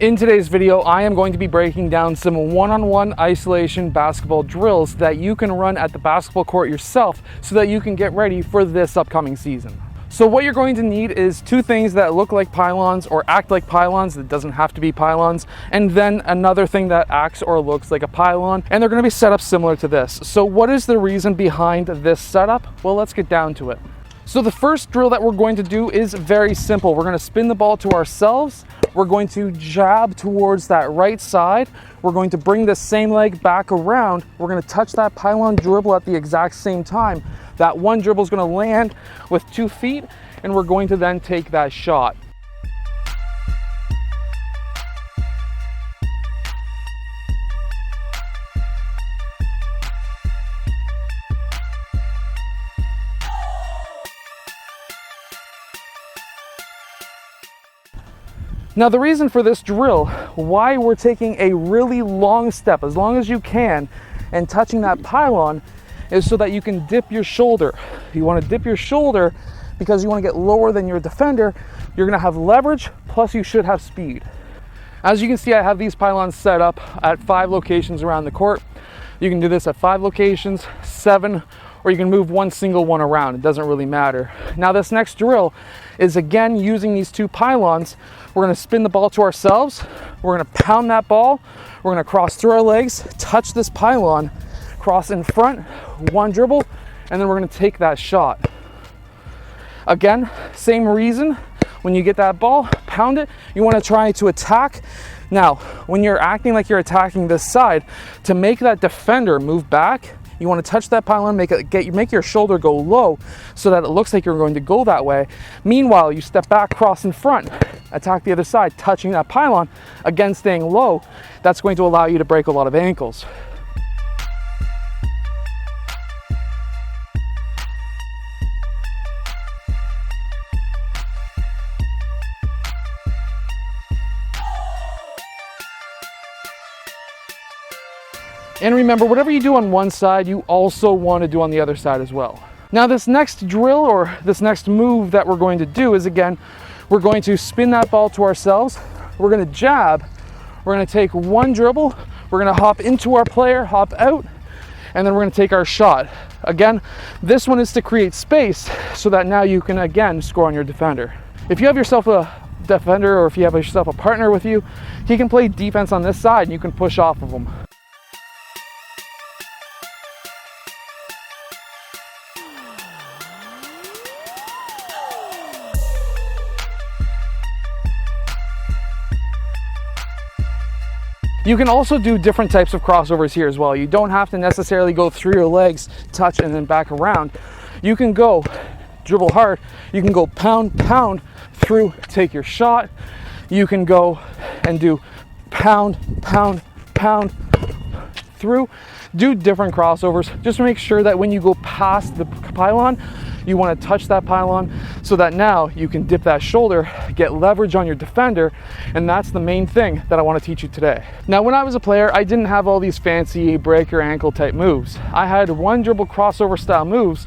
In today's video, I am going to be breaking down some one-on-one isolation basketball drills that you can run at the basketball court yourself so that you can get ready for this upcoming season. So what you're going to need is two things that look like pylons or act like pylons. That doesn't have to be pylons. And then another thing that acts or looks like a pylon. And they're going to be set up similar to this. So what is the reason behind this setup? Well, let's get down to it. So the first drill that we're going to do is very simple. We're going to spin the ball to ourselves. We're going to jab towards that right side. We're going to bring the same leg back around. We're going to touch that pylon dribble at the exact same time. That one dribble is going to land with 2 feet, and we're going to then take that shot. Now the reason for this drill, why we're taking a really long step, as long as you can, and touching that pylon, is so that you can dip your shoulder. You want to dip your shoulder because you want to get lower than your defender. You're going to have leverage, plus you should have speed. As you can see, I have these pylons set up at 5 locations around the court. You can do this at 5 locations, 7, or you can move one single one around. It doesn't really matter. Now this next drill is again using these 2 pylons. We're gonna spin the ball to ourselves. We're gonna pound that ball. We're gonna cross through our legs, touch this pylon, cross in front, one dribble, and then we're gonna take that shot. Again, same reason. When you get that ball, pound it. You wanna try to attack. Now, when you're acting like you're attacking this side, to make that defender move back, you want to touch that pylon, make your shoulder go low so that it looks like you're going to go that way. Meanwhile, you step back, cross in front, attack the other side, touching that pylon, again staying low. That's going to allow you to break a lot of ankles. And remember, whatever you do on one side, you also want to do on the other side as well. Now this next drill or this next move that we're going to do is, again, we're going to spin that ball to ourselves. We're going to jab. We're going to take one dribble. We're going to hop into our player, hop out, and then we're going to take our shot. Again, this one is to create space so that now you can, again, score on your defender. If you have yourself a defender or if you have yourself a partner with you, he can play defense on this side and you can push off of him. You can also do different types of crossovers here as well. You don't have to necessarily go through your legs, touch, and then back around. You can go dribble hard. You can go pound, pound through, take your shot. You can go and do pound, pound, pound through. Do different crossovers. Just make sure that when you go past the pylon, you want to touch that pylon so that now you can dip that shoulder, get leverage on your defender, and that's the main thing that I want to teach you today. Now, when I was a player, I didn't have all these fancy break your ankle type moves. I had one dribble crossover style moves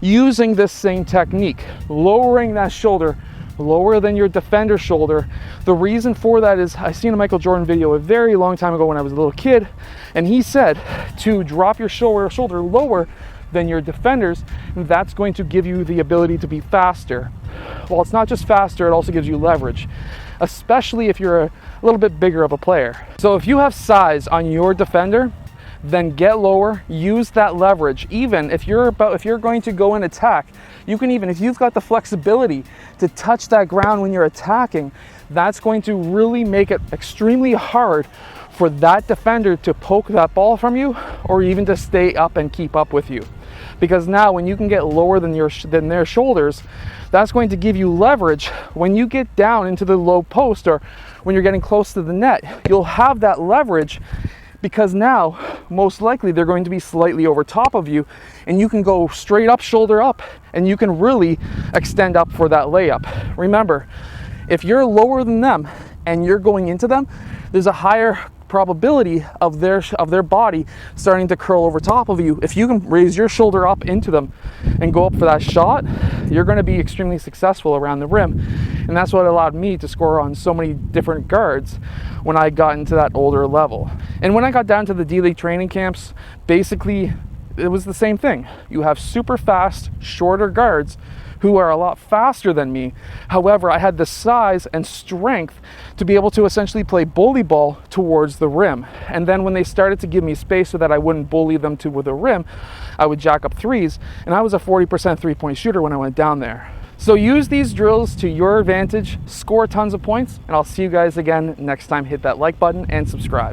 using this same technique, lowering that shoulder lower than your defender's shoulder. The reason for that is I seen a Michael Jordan video a very long time ago when I was a little kid, and he said to drop your shoulder lower than your defenders, and that's going to give you the ability to be faster. Well, it's not just faster, it also gives you leverage, especially if you're a little bit bigger of a player. So if you have size on your defender, then get lower, use that leverage. Even if you're going to go and attack, you can, even if you've got the flexibility to touch that ground when you're attacking, that's going to really make it extremely hard for that defender to poke that ball from you or even to stay up and keep up with you. Because now when you can get lower than their shoulders, that's going to give you leverage when you get down into the low post or when you're getting close to the net. You'll have that leverage because now most likely they're going to be slightly over top of you and you can go straight up, shoulder up, and you can really extend up for that layup. Remember, if you're lower than them and you're going into them, there's a higher probability of their body starting to curl over top of you. If you can raise your shoulder up into them and go up for that shot, you're going to be extremely successful around the rim. And that's what allowed me to score on so many different guards when I got into that older level. And when I got down to the D-League training camps, basically it was the same thing. You have super fast, shorter guards who are a lot faster than me. However, I had the size and strength to be able to essentially play bully ball towards the rim. And then when they started to give me space so that I wouldn't bully them to the rim, I would jack up threes, and I was a 40% three-point shooter when I went down there. So use these drills to your advantage, score tons of points, and I'll see you guys again next time. Hit that like button and subscribe.